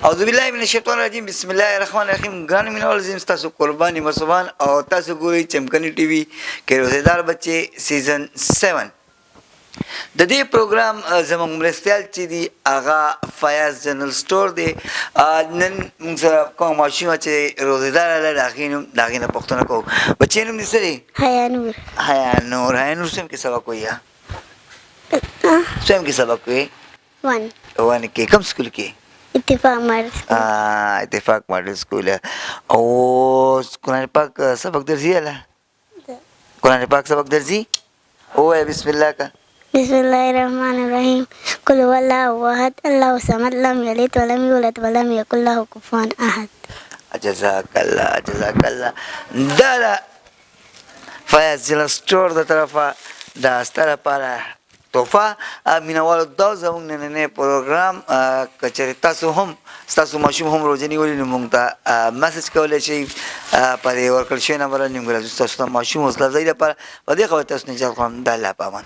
اعوذ بالله من الشیطان الرجیم بسم الله الرحمن الرحیم ګران مینوال زم تاسو قربانی مسلمان او تاسو ګورئ چمکنی ټي وي کې روزدار بچي سیزن 7 د دې پروګرام زموږ مرستيال چې دی اغا فیاض جنرال سٹور دی نن موږ سره کوم ماشوم چې روزدار له داغینه پښتنه کو بچی نوم نسري حیا نور سم کې سبق ویا سم کې سبق وی وان کې کوم سکول کې اتفاق ماډل سکول او قرآن پاک سبق درځي الله قرآن پاک سبق درځي او بسم الله کا بسم الله الرحمن الرحيم قل هو الله احد الله الصمد لم يلد ولم يولد ولم يكن له كفوا احد. جزاك الله دا فیاض جنرال سٹور د طرفه دا ستاره لپاره توفه مینوالو دا زموږ نننی پروګرام کچېرې تاسو ماشوم هم روزه نیولې نو موږ ته میسج کولی شئ په دې ورکړل شوي نمبر باندې موږ تاسو ته ماشوم وسله ځای لپاره په دې خبره تاسو نه اجازه کوم د الله په امان.